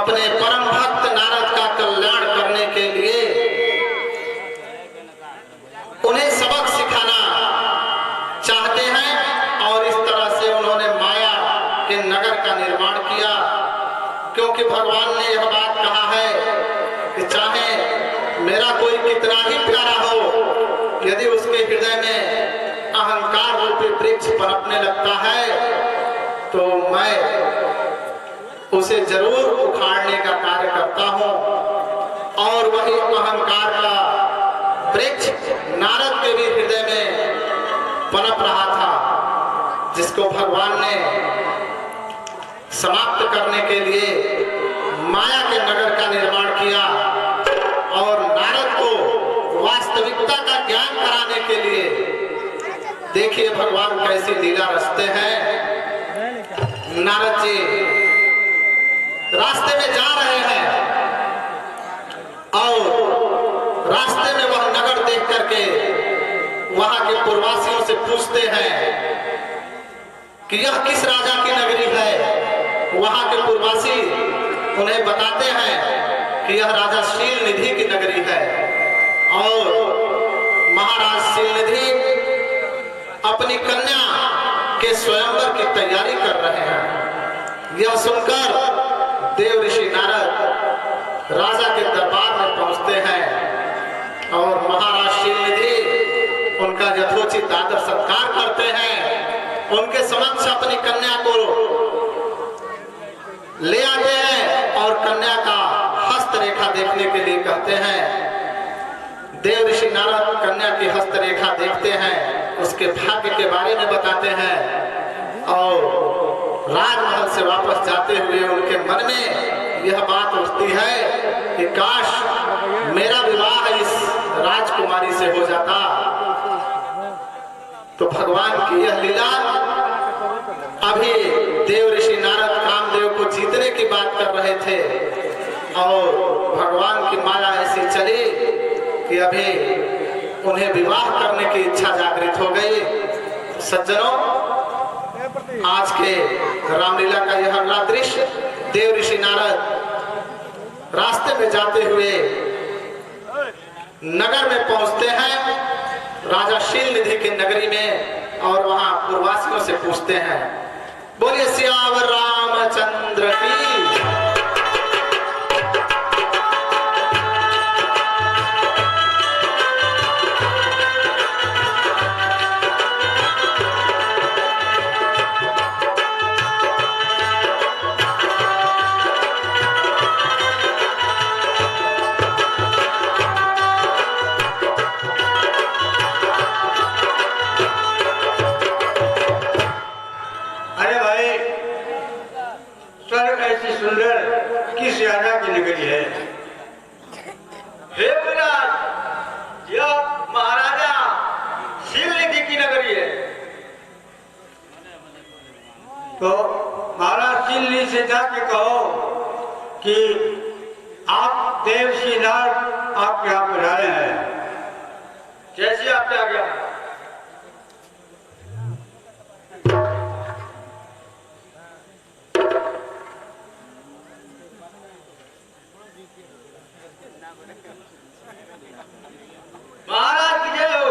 अपने परम भक्त नारद का कल्याण करने के लिए उन्हें सबक सिखाना चाहते हैं और इस तरह से उन्होंने माया के नगर का निर्माण किया। क्योंकि भगवान ने यह बात कहा है कि चाहे मेरा कोई कितना ही प्यारा हो, यदि उसके हृदय में अहंकार रूपी वृक्ष पनपने लगता है तो मैं उसे जरूर उखाड़ने का कार्य करता हूं। और वही अहंकार का वृक्ष नारद के भी हृदय में पनप रहा था, जिसको भगवान ने समाप्त करने के लिए माया के नगर का निर्माण किया और नारद को वास्तविकता का ज्ञान कराने के लिए देखिए भगवान कैसी लीला रचते हैं। नारद जी रास्ते में जा रहे हैं और रास्ते में वह नगर देख करके वहां के पूर्ववासियों से पूछते हैं कि यह किस राजा की नगरी है। वहां के पूर्ववासी उन्हें बताते हैं कि यह राजा शीलनिधि की नगरी है और महाराज शीलनिधि अपनी कन्या के स्वयंवर की तैयारी कर रहे हैं। यह सुनकर देव ऋषि नारद राजा के दरबार में पहुंचते हैं और महाराज शीलनिधि उनका यथोचित आदर सत्कार करते हैं। उनके समक्ष अपनी कन्या को ले आते हैं और कन्या का हस्तरेखा देखने के लिए कहते हैं। देव ऋषि नारद कन्या की हस्तरेखा देखते हैं, उसके भाग्य के बारे में बताते हैं और राजमहल से वापस जाते हुए उनके मन में यह बात उठती है कि काश मेरा विवाह इस राजकुमारी से हो जाता। तो भगवान की यह लीला, अभी देव ऋषि नारद कामदेव को जीतने की बात कर रहे थे और भगवान की माया ऐसी चली कि अभी उन्हें विवाह करने की इच्छा जागृत हो गई। सज्जनों, आज के रामलीला का यह अगला दृश्य, देव ऋषि नारद रास्ते में जाते हुए नगर में पहुंचते हैं, राजा शीलनिधि की नगरी में, और वहां पूर्ववासियों से पूछते हैं, बोलिए सियावर रामचंद्र की। किस राजा की नगरी है? हे विराट, यह महाराजा शीलनिधि की नगरी है। तो महाराज शीलनिधि से जाके कहो कि आप देव श्री नारद आपके यहाँ पधारे हैं। जैसे आपके आ गया। महाराज की जय हो।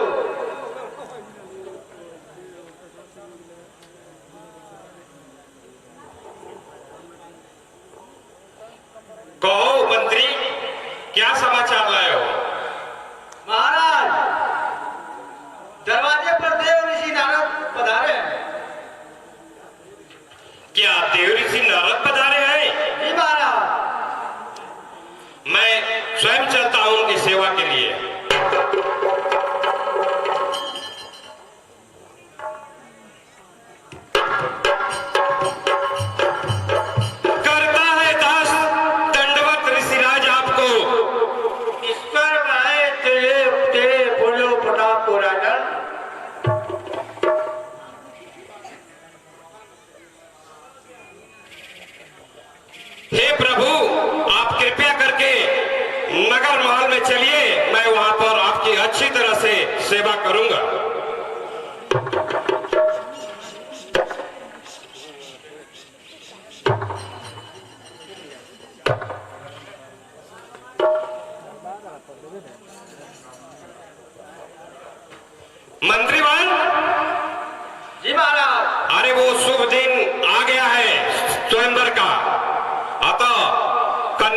कहो मंत्री, क्या समाचार लाए हो? महाराज, दरवाजे पर देव ऋषि नारद पधारे हैं। क्या देव ऋषि नारद पधारे हैं? जी महाराज। मैं स्वयं चलता हूं उनकी सेवा के लिए। करता है दास दंडवत ऋषिराज आपको। ईश्वर भाई तेरे बोलो प्रताप को राजन। हे प्रभु, आप कृपया करके नगर महल में चलिए, मैं वहां पर आपकी अच्छी तरह से सेवा करूंगा।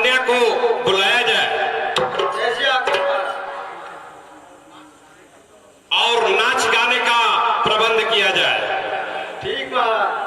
कन्या को बुलाया जाए जैसे आपके पास और नाच गाने का प्रबंध किया जाए। ठीक महाराज।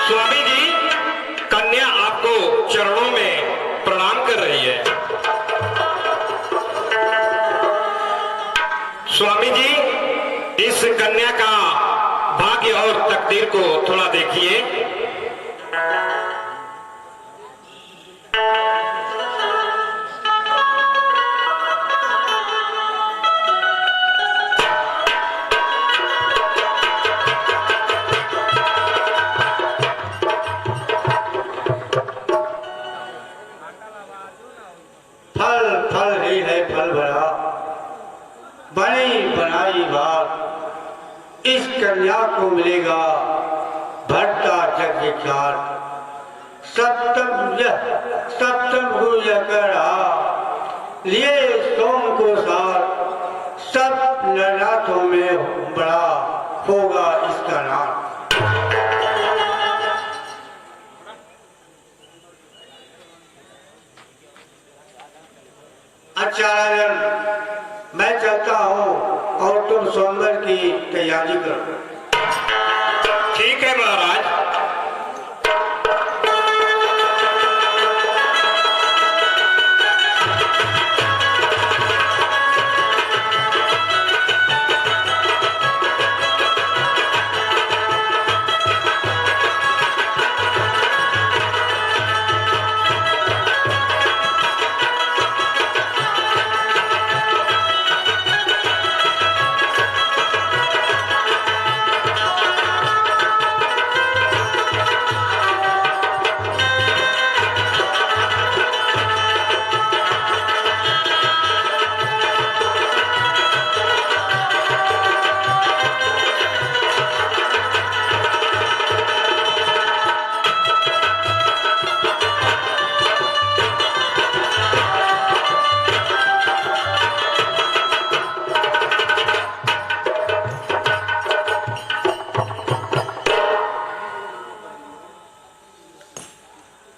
स्वामी जी, कन्या आपको चरणों में प्रणाम कर रही है। स्वामी जी, इस कन्या का भाग्य और तकदीर को थोड़ा देखिए। फल फल ही है फल भरा, बनी बनाई बात, इस कन्या को मिलेगा भरता जग विख्यात। सप्तम गुरु यह कर रहा, लिए सोम को साथ, सब नरनाथों में बड़ा होगा इसका नाम। अच्छा राजन, मैं चलता हूँ और तुम स्वयंवर की तैयारी करो। ठीक है महाराज।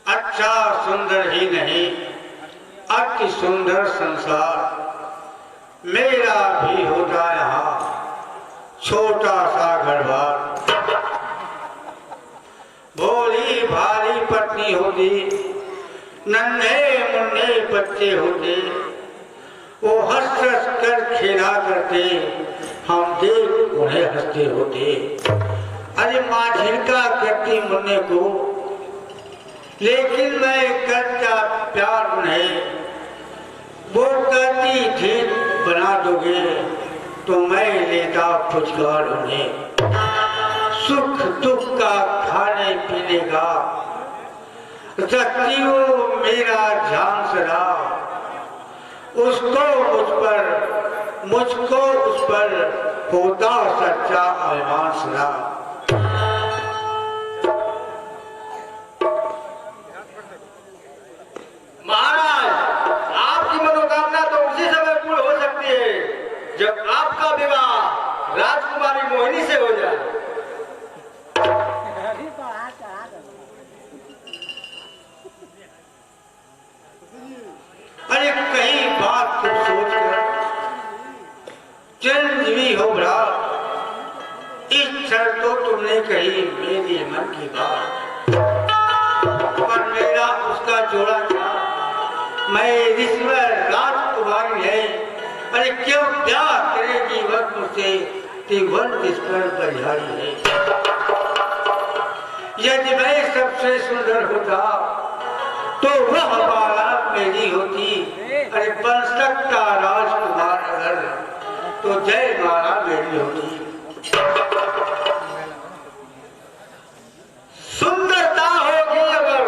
अच्छा सुंदर ही नहीं, अति सुंदर संसार मेरा भी होता यहाँ छोटा सा घर बार। भोली भारी पत्नी होती, नन्हे मुन्ने बच्चे होते, वो हंस हंस कर खेला करते, हम देख उन्हें हंसते होते। अरे माँ झिड़का करती मुन्ने को, लेकिन मैं करता प्यार उन्हें। वो कहती ठीक बना दोगे तो मैं लेता फुचकार उन्हें। सुख दुख का खाने पीने का रखती वो मेरा ध्यान सदा, मुझको उस पर होता सच्चा अभिमान सदा। महाराज, आपकी मनोकामना तो उसी समय पूर्ण हो सकती है जब आपका विवाह राजकुमारी मोहिनी से हो जाए। अरे कहीं बात तुम सोच कर चिरंजीवी हो भरा, इस क्षण तो तुमने कही मेरे मन की बात, पर मेरा उसका जोड़ा था, मैं ईश्वर राजकुमारी है। अरे क्यों प्यार करेगी वक्त मुझसे, तिवन जिस पर बलिहारी है। यदि मैं सबसे सुंदर होता तो वह बारात मेरी होती, अरे बन सकता राजकुमार अगर तो जय माला मेरी होगी। सुंदरता होगी अगर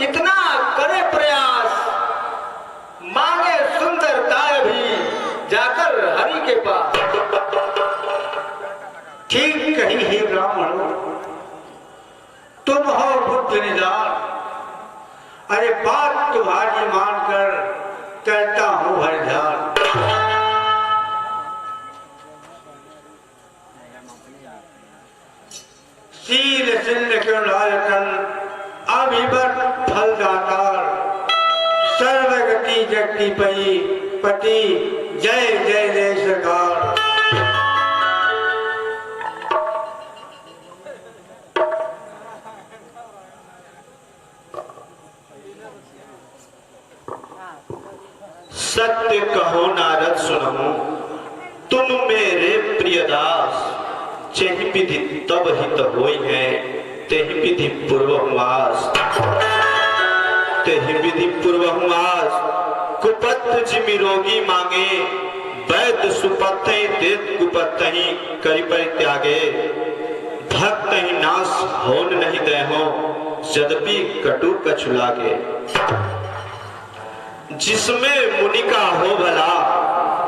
इतना करे प्रयास, मांगे सुंदरता भी जाकर हरि के पास। ठीक कही हे ब्राह्मणों, तुम हो बुद्ध निदान। अरे बात तुम्हारी मानकर करता हूं हर ध्यान। शील सिंह कृणायतन अभिवर फलदातार, सर्वगति जगति पई पति जय जय जय सरकार। सत्य कहो नारद सुनहु, तुम मेरे प्रिय दास। जेहि विधि तब हित होई है, तेहि विधि पूर्ववास। तेहि विधि पूर्ववास, कुपथ जिमि रोगी मांगे। वैद्य सुपथ देत कुपथ करि परित्यागे। भक्त ही नाश होन नहीं दे हो, यद्यपि कटु कछु लागे। जिसमें मुनि का हो भला,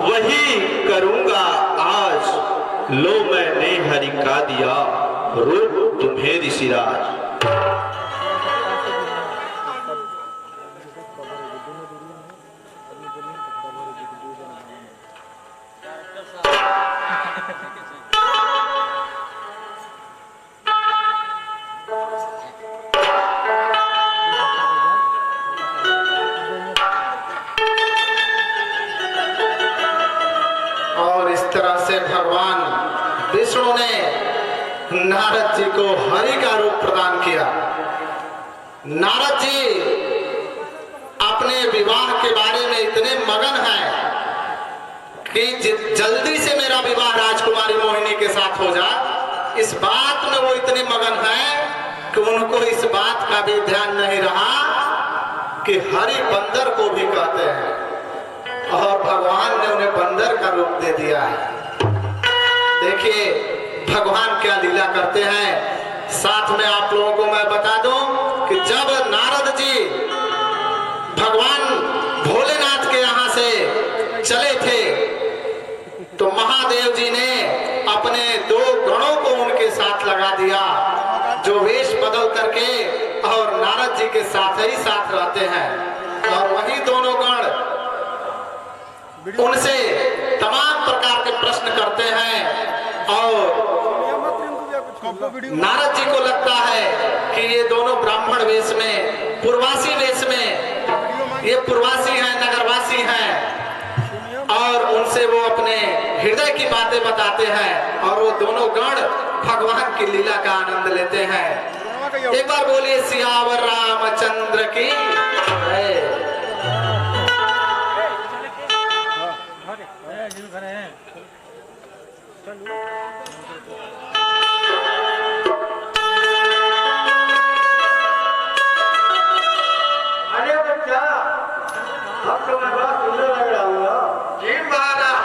वही करूंगा आज। लो मैंने हरि का दिया, रूप तुम्हें ऋषिराज। भगवान विष्णु ने नारद जी को हरि का रूप प्रदान किया। नारद जी अपने विवाह के बारे में इतने मगन हैं कि जल्दी से मेरा विवाह राजकुमारी मोहिनी के साथ हो जाए, इस बात में वो इतने मगन हैं कि उनको इस बात का भी ध्यान नहीं रहा कि हरि बंदर को भी कहते हैं, और भगवान ने उन्हें बंदर का रूप दे दिया है। देखिए भगवान क्या लीला करते हैं। साथ में आप लोगों को मैं बता दूं कि जब नारद जी भगवान भोलेनाथ के यहाँ से चले थे, तो महादेव जी ने अपने 2 गणों को उनके साथ लगा दिया, जो वेश बदल करके और नारद जी के साथ ही साथ रहते हैं। और वही दोनों गण उनसे तमाम प्रकार के प्रश्न करते हैं, और नारद जी को लगता है कि ये दोनों ब्राह्मण वेश में, पूर्वासी वेश में, ये पूर्वासी हैं, नगरवासी हैं, और उनसे वो अपने हृदय की बातें बताते हैं, और वो दोनों गण भगवान की लीला का आनंद लेते हैं। एक बार बोलिए सियावर रामचंद्र की जय। अरे बच्चा, अब तो मैं बड़ा सुंदर लग रहा हूँ। जी महाराज।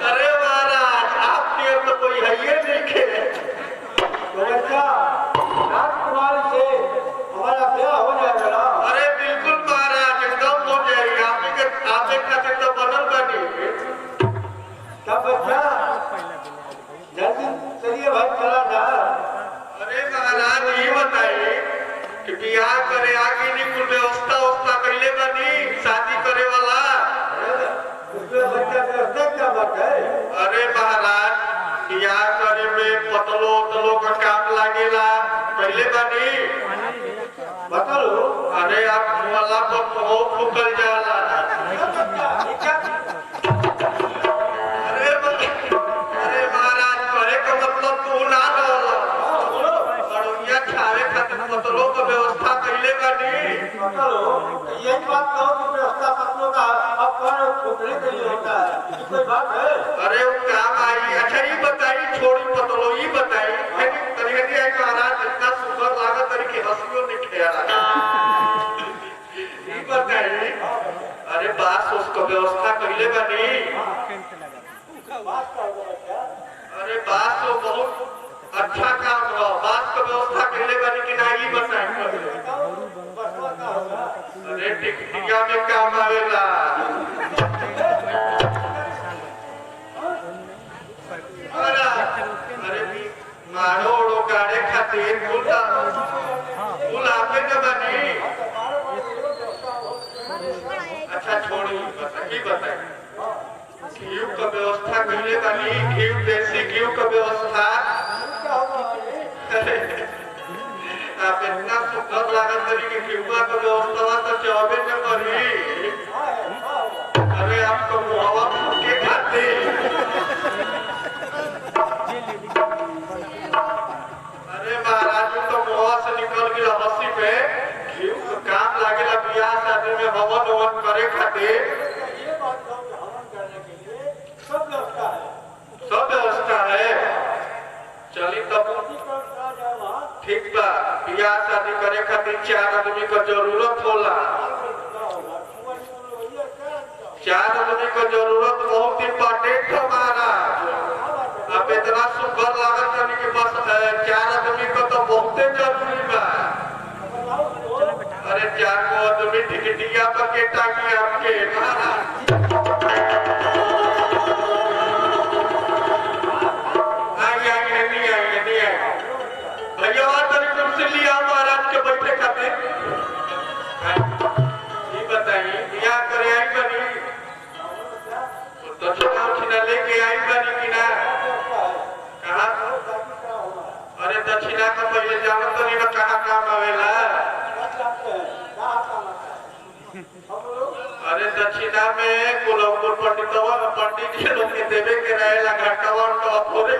अरे महाराज, आपके तो कोई है ही नहीं। तो बच्चा, राजकुमार से हमारा ब्याह हो जाएगा ना? अरे बिल्कुल महाराज, एकदम हो जाएगा। आपके खातिर तो बनल बनी। तब बच्चा जल्दी चलिए भाई, चला जा। अरे महाराज, ये बताइए कि बियाह करे आगे नहीं कुल व्यवस्था उवस्था कैले बनी, शादी करे वाला उसमें बच्चा व्यवस्था क्या बात है? अरे महाराज, बियाह करे में पतलो उतलो का काम लागेला, पहले बनी बतलो। अरे आप वाला पर बहुत फुकल जाला। अरे महाराज, कहे का मतलब तू ना रहला, बड़ुइया खावे खातिर पतलो का व्यवस्था कैले बानी। यही बात कहो कि व्यवस्था पतलो का अब कौन फुकने के लिए होता है, कोई बात है? अरे वो काम आई। अच्छा ये बताइए, छोड़ी पतलो ये बताइए, तरीके महाराज इतना सुंदर लागत तरीके हंसियों ने खेला। बास उसको व्यवस्था कैले बनी। अरे बास तो बहुत अच्छा काम हो, बास का व्यवस्था कैले बनी कि नहीं बताए। अरे टिकटिका में काम आवेला। अरे मारो ओड़ो गाड़े खातिर फूल आपे न बनी। अच्छा छोड़ी बताए घी का व्यवस्था कैले बनी, घी देसी घी का व्यवस्था। आप इतना सुंदर लागत करी कि घी का व्यवस्था तो जवाबे न करी। अरे आपको मुहावा के खाते। अरे महाराज तो मुहावा से निकल गया हंसी पे। घी काम लागेला बियाह शादी में हवन ववन करे खातिर। सब व्यवस्था है। चली तब ठीक बा। बियाह शादी करे खातिर 4 आदमी का जरूरत होला। 4 आदमी का जरूरत बहुत इम्पोर्टेंट है महाराज। अब इतना सुंदर लागत है कि बस 4 आदमी का तो बहुत जरूरी बा। अरे 4 को आदमी टिकटिया पर के टांगी आपके महाराज। भैया तेरी कुर्सी लिया महाराज के बैठे खातिर। ये बताइए बियाह करे आई बनी तो दक्षिणा लेके आई बनी कि ना? कहा? अरे दक्षिणा का पहले जानो तो नहीं ना कहाँ काम आवेला। अरे दक्षिणा में कुलपुर पंडित जी लोग के देवे के रहेला घाटावा तो थोड़े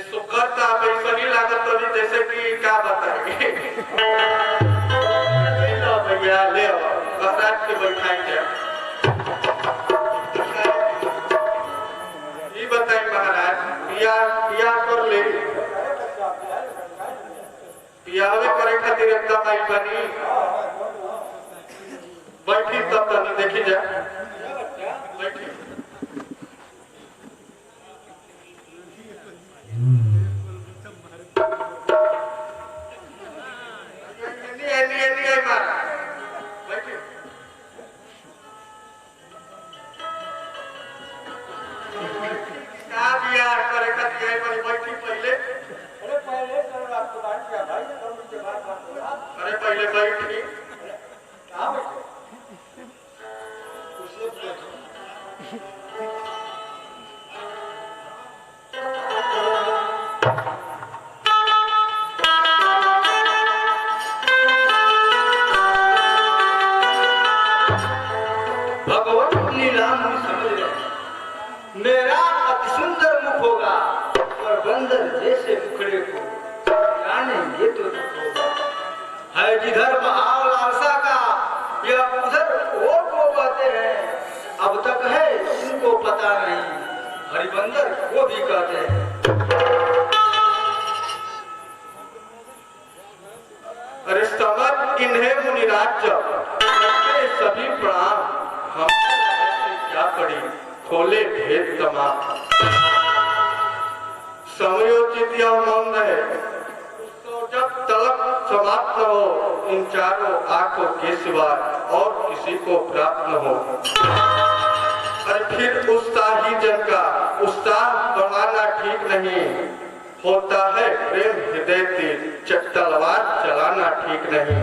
सुखता वैसनी लागत तो जैसे कि क्या बताएंगे। भैया ले महाराज के बैठाएंगे। ये बताइए महाराज बियाह कर ले। बियाह करे खातिर एकदम आई बनी बैठी तब तक देखी जा बैठी। अरे पहले बैठी भगवत लीला समझ गए। मेरा अति सुंदर मुख होगा और बंदर जैसे मुखड़े को जाने ये तो होगा है। जिधर बहाव लालसा का या उधर और को कहते हैं। अब तक है इनको पता नहीं, हरिबंदर को भी कहते हैं। अरे समझ इन्हें मुनिराज सभी प्रणाम। हम क्या पड़ी खोले भेद तमाम। समयोचित यह मंद है तो जब तलक समाप्त हो इन चारों आंखों के सिवा और किसी को प्राप्त न हो। अरे फिर उत्साही जन का उत्साह बढ़ाना ठीक नहीं होता है। प्रेम हृदय तीर तलवार चलाना ठीक नहीं।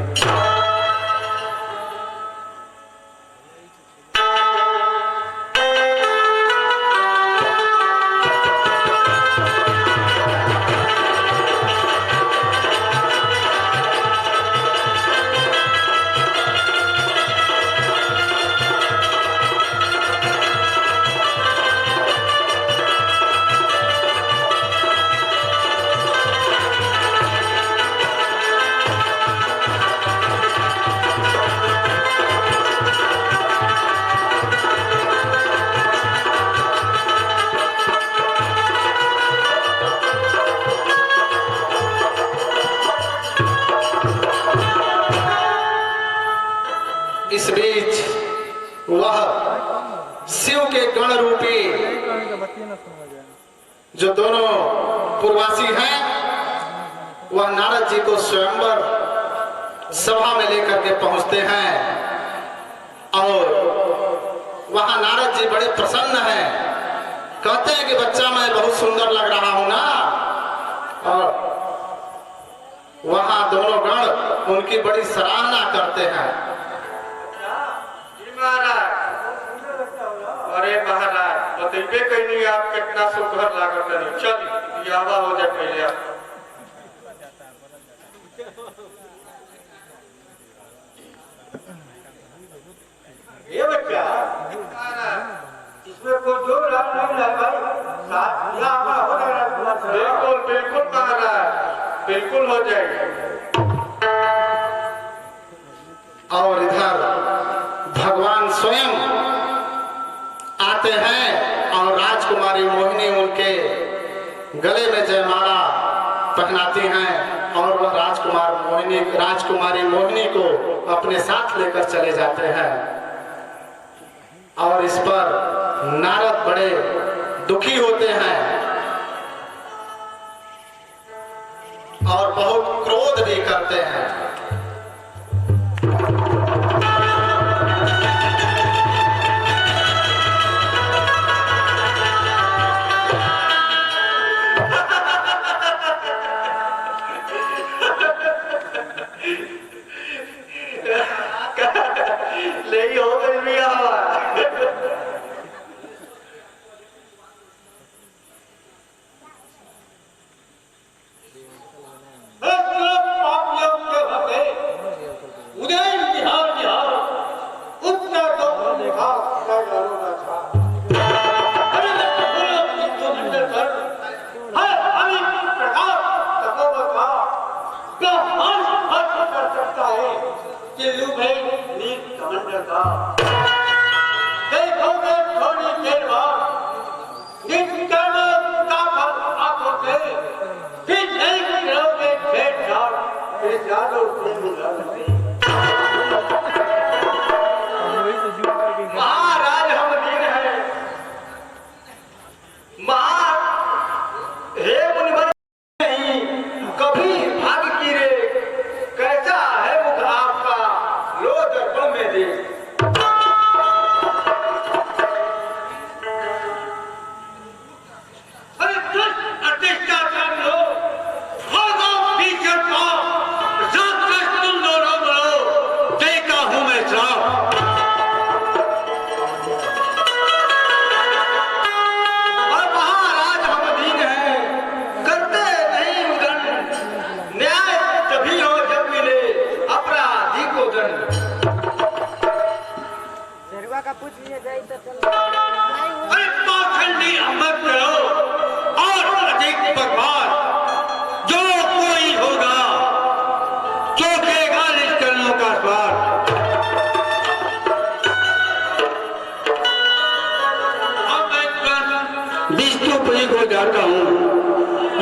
जो दोनों पूर्वासी हैं, वह नारद जी को स्वयंवर सभा में लेकर के पहुंचते हैं और वहां नारद जी बड़े प्रसन्न हैं। कहते हैं कि बच्चा मैं बहुत सुंदर लग रहा हूं ना, और वहां दोनों गण उनकी बड़ी सराहना करते हैं। अरे महाराज बतइबे कहीं आप कितना सुघर लागत नहीं। चल यावा हो जाए पहले आप। ये बच्चा इसमें कोई दो रात नहीं लगा यावा हो जाएगा। बिल्कुल बिल्कुल महाराज बिल्कुल हो जाएगा। और इधर भगवान स्वयं आते हैं और राजकुमारी मोहिनी उनके गले में जयमाला पहनाती हैं और वह राजकुमारी मोहिनी को अपने साथ लेकर चले जाते हैं। और इस पर नारद बड़े दुखी होते हैं और बहुत क्रोध भी करते हैं।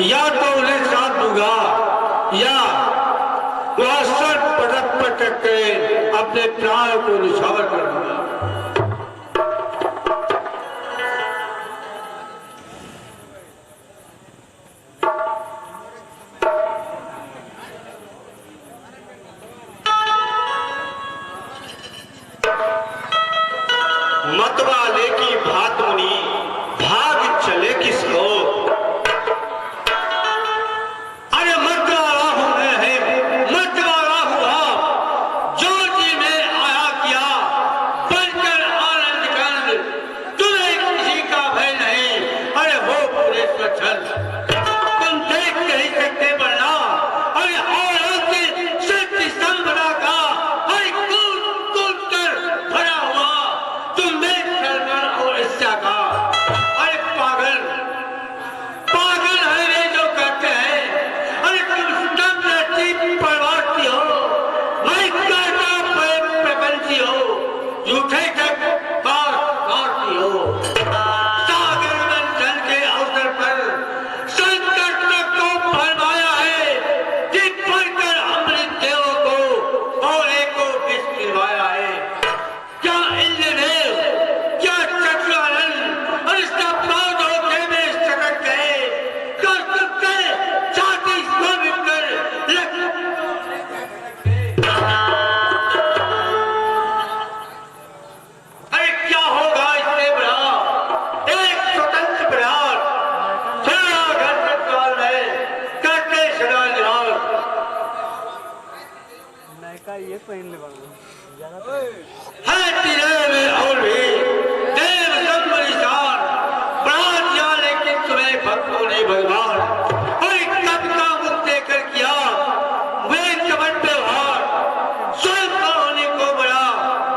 या तो उन्हें साथ दूंगा या वह सर पटक के अपने प्राण को निछावर कर दूंगा। मतवाले की भात मुनि भाग चले किस ओर। अरे मतवाला हूं मैं, मतवाला हुआ जो जी में आया किया बनकर आनंद कंद, तुम्हें किसी का भय नहीं। अरे हो पूरे स्वच्छल तुम देख नहीं सकते बढ़ना। अरे औरों के शक्ति संभरा का हर कूद कूद कर भरा हुआ तुम देख शर्मन और इच्छा का। अरे पागल पागल है रे जो कहते हैं। अरे तुम स्तंभ परवासी हो, मैं कहता प्रपंची हो, झूठे तक काटती हो। सागर मंथन के अवसर पर है तेरे में और भी देव सब निशान बढ़ा दिया, लेकिन तुम्हें भक्तों ने भगवान और कब का मुख देकर किया वे कमर पे हार, स्वयं होने को बड़ा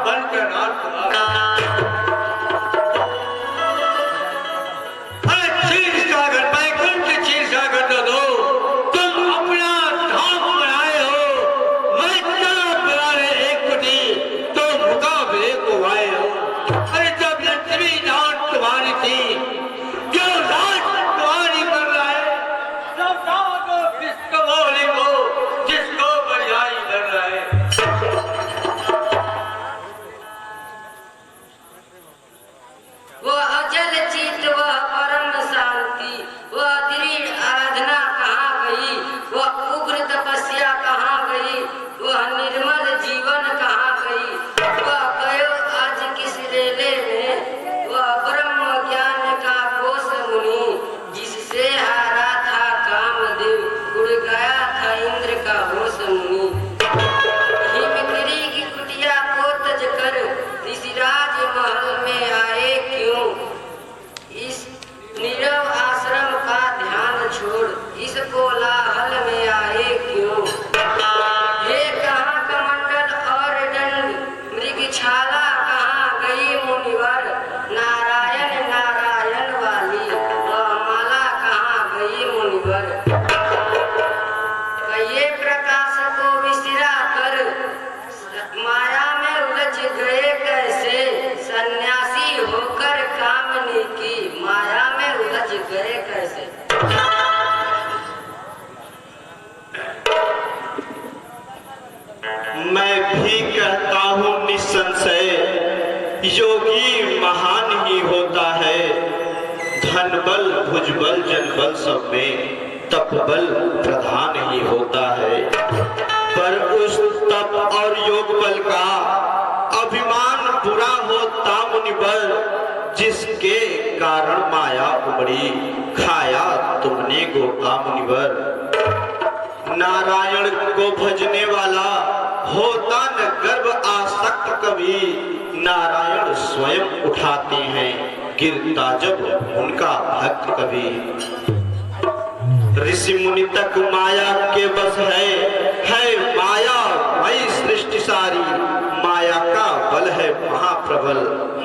बनकर रात क्षीर सागर बैकुंठ क्षीर सागर तो दो, तुम अपना धाम बनाए हो, मैं चला बनाने एक कुटी तो मुकाबले को आए हो। अरे जब लक्ष्मी डांट तुम्हारी थी, क्यों डांट तुम्हारी कर रहा है, जब डांटो किसको बोली को, जिसको बजाई कर रहा है। वो अचल चित, वह परम शांति, वह दृढ़ आराधना कहाँ गई, वह उग्र तपस्या कहाँ गई, वह निर्मल जीवन कहाँ गई, वह गयो आज किस रेले में, वह ब्रह्म ज्ञान का कोश मुनि, जिससे हारा था कामदेव, उड़ गया था इंद्र का होश मुनि। हिमगिरी की कुटिया को तज कर ऋषिराज महल में आए क्यों, इस नीरव आश्रम का ध्यान छोड़ इस कोलाहल में आए क्यों। हे कहाँ कमंडल और दंड, मृगछाला कहाँ गई मुनिवर, नारायण नारायण वाली वह माला कहाँ गई मुनिवर। कहिए प्रकाश को विसिरा कर माया में उलझ गए कैसे, सन्यासी होकर कामनी की माया में उलझ गए कैसे। मैं भी कहता हूँ निसंशय, योगी महान ही होता है, धन बल भुजबल जनबल सब में तप बल प्रधान ही होता है। पर उस तप और योग बल का अभिमान बुरा होता मुनिवर, जिसके कारण माया उमड़ी खाया तुमने गोपा मुनिवर। नारायण को भजने वाला होता न गर्भ आसक्त कभी, नारायण स्वयं उठाते हैं गिरता जब उनका भक्त कभी। ऋषि मुनि तक माया के बस है माया वही सृष्टि सारी, माया का बल है महाप्रबल,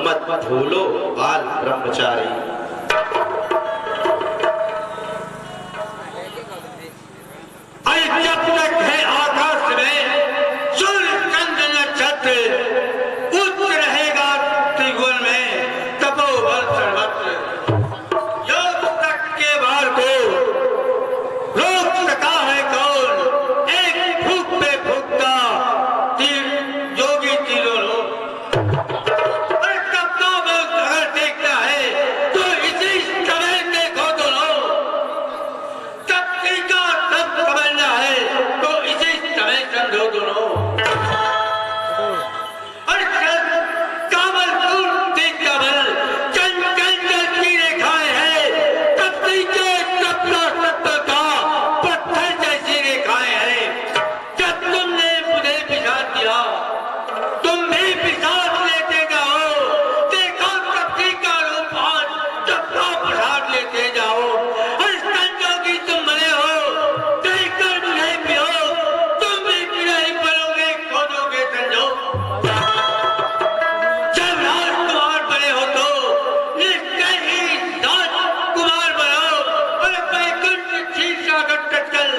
मत भूलो बाल ब्रह्मचारी। जब तक है आकाश में सूर्य चंद्र नक्षत्र, उच्च रहेगा त्रिगुण में तपोबल सर्वत्र। योग तक के भार को रोक सका है कौन, एक फूंक पे फूंकता योगी तीनों लोग। और तपना में अगर देखता है तो इसी समय देखो दोनों, तपती का तप समझना है तो इसी समय समझो दोनों। और कामल पूर्ति कमल चंचल जल की रेखाएं हैं, तपती के तपना तत्व का पत्थर जैसी रेखाएं हैं। जब तुमने मुझे पिछा दिया, तुम भी पिछाड़ लेते जाओ, देखो तपती का रूप आज तपना प्रसाद लेते जाओ। और संजोगी तुम बने हो, देखकर मुझे भी हो, तुम भी नहीं बनोगे खोजोगे संजोग। जब राजकुमार बने हो तो निश्चय ही राजकुमार बनो, और बैकुंठ क्षीर सागर तक चल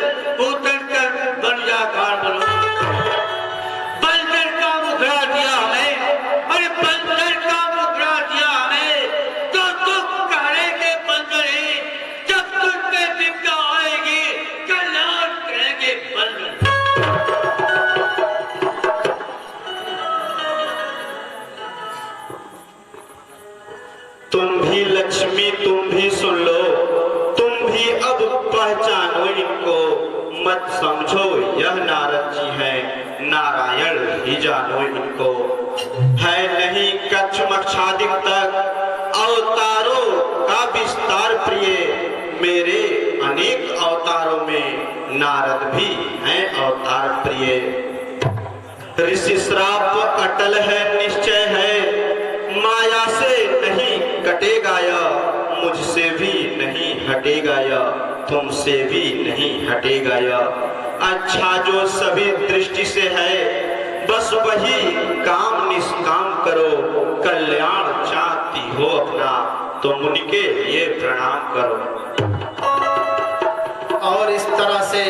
उतर कर बन जा कार बनो। बंदर का मुखड़ा दिया हमें, अरे बंदर का मुखड़ा दिया हमें, तो दुख करेंगे बंदर ही, जब तुझ पे विपदा आएगी कल्याण करेंगे बंदर। तुम भी लक्ष्मी तुम भी सुन लो, तुम भी अब पहचानो इनको, मत समझो यह नारद जी हैं, नारायण ही जानो इनको। है नहीं कच्छ मक्षादिक तक अवतारों का विस्तार प्रिय, मेरे अनेक अवतारों में नारद भी हैं अवतार प्रिय। ऋषि श्राप अटल है, निश्चय है, माया से नहीं कटेगा यह, मुझसे भी नहीं हटेगा यह, तुमसे भी नहीं हटेगा यह। अच्छा जो सभी दृष्टि से है, बस वही काम निष्काम करो, कल्याण चाहती हो अपना तो मुनि के लिए प्रणाम करो। और इस तरह से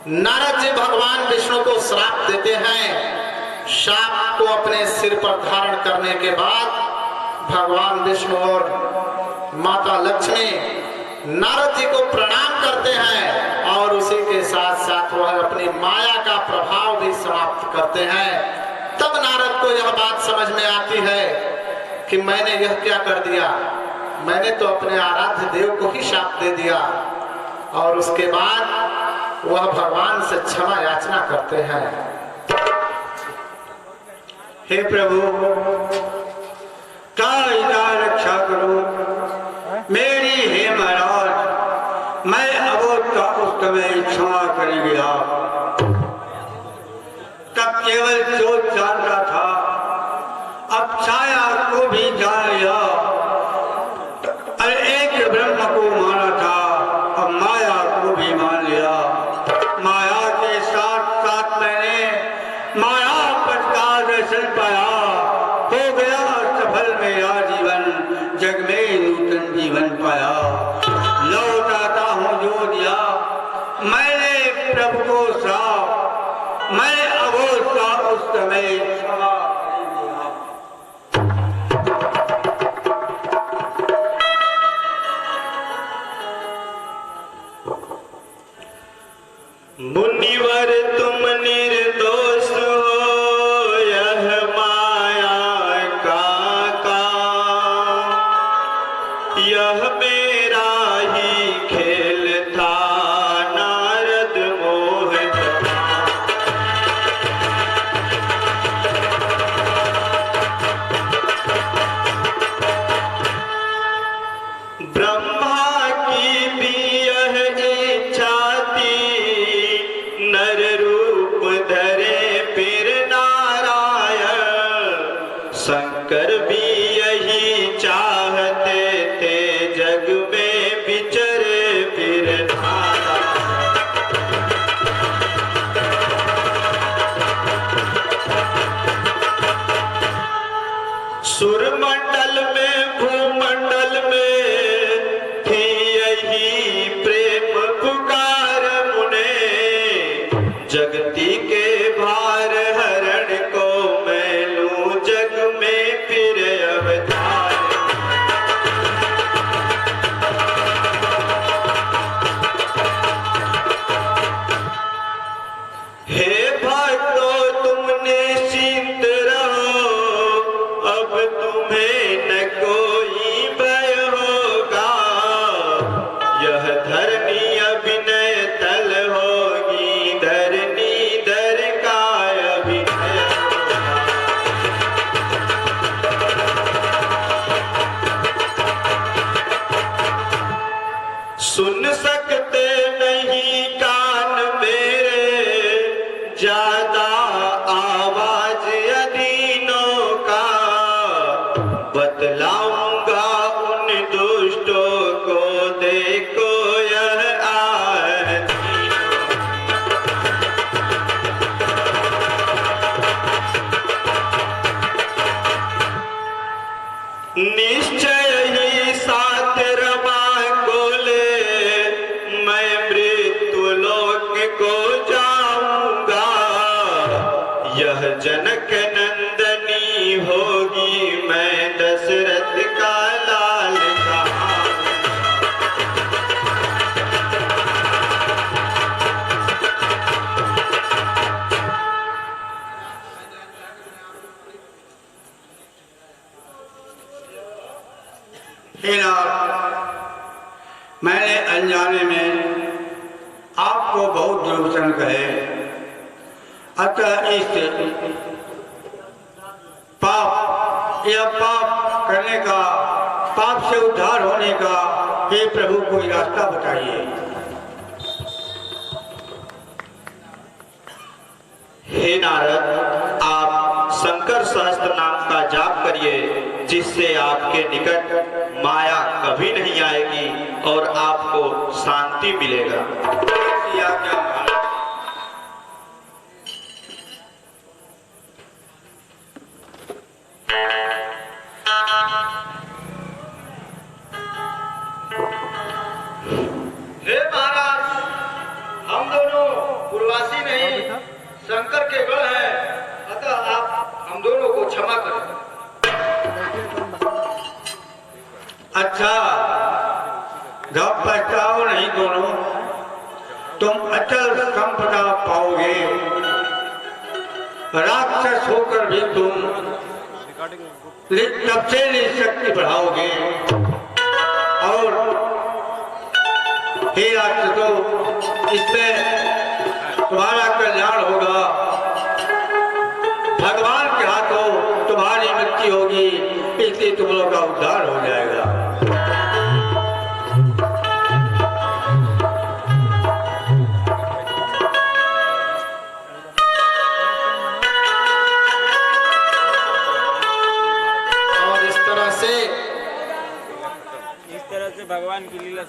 नारद जी भगवान विष्णु को श्राप देते हैं। श्राप को अपने सिर पर धारण करने के बाद भगवान विष्णु और माता लक्ष्मी नारद जी को प्रणाम करते हैं और उसी के साथ साथ वह अपनी माया का प्रभाव भी समाप्त करते हैं। तब नारद को यह बात समझ में आती है कि मैंने यह क्या कर दिया, मैंने तो अपने आराध्य देव को ही शाप दे दिया। और उसके बाद वह भगवान से क्षमा याचना करते हैं। हे प्रभु कालिका रक्षा करो मेरी, हे महाराज मैं अबोध का उस समय क्षमा करेंगे आप। तब केवल सोच जानता था, अब छाया को भी जान लिया। अरे एक ब्रह्म को माना था, अब माया को भी मान लिया। माया के साथ साथ मैंने माया पद का दर्शन पाया, हो गया सफल मेरा जीवन, जग में नूतन जीवन पाया। लौटाता हूँ जो दिया मैंने प्रभु को श्राप, मैं अबोध का उस समय क्षमा करेंगे आप। मुनिवर तुम निर्दोष हो, यह माया का काम, यह मेरा ही खेल था, नारद मोह ब्रह्मा की भी यह इच्छा थी, नर रूप धरे फिर नारायण, शंकर भी यही चाहते थे, जग में विचरे फिर नारायण। सुरमंडल में भूमंडल में थी यही प्रेम पुकार मुने, जगती के भार हरण को मैं लूं, जग में फिर अवतार। हे भक्तों तुम निश्चिंत रहो, अब तुम्हें न कोई भय होगा, यह धरनी अभिनय तल होगी, धरनी धर का अभिनय होगा। सुन सकते नहीं कान मेरे, ज्यादा आवाज अधीनों का, बतलाऊंगा उन दुष्टों को, देखो यह आरती। निश्चय ही साथ रमा को ले, मैं मृत्यु लोक को जाऊंगा, यह जनक नंदनी होगी, मैं दशरथ का लाल कहाँ। हे नाथ, मैंने अनजाने में आपको बहुत दुर्वचन कहे, अतः इस पाप या पाप करने का, पाप से उद्धार होने का हे प्रभु कोई रास्ता बताइए। हे नारद, आप शंकर सहस्त्र नाम का जाप करिए, जिससे आपके निकट माया कभी नहीं आएगी और आपको शांति मिलेगा। हे महाराज, हम दोनों पूर्वासी नहीं शंकर के गढ़ हैं, अतः आप हम दोनों को क्षमा करें। अच्छा, जब पछताओ नहीं दोनों, तुम अचल संपदा पाओगे। राक्षस होकर भी तुम तब से शक्ति बढ़ाओगे। और हे राक्षसों, इसमें तुम्हारा कल्याण होगा। भगवान के हाथों तुम्हारी मृत्यु होगी, इसलिए तुम लोगों का उद्धार हो जाएगा। और इस तरह से भगवान की लीला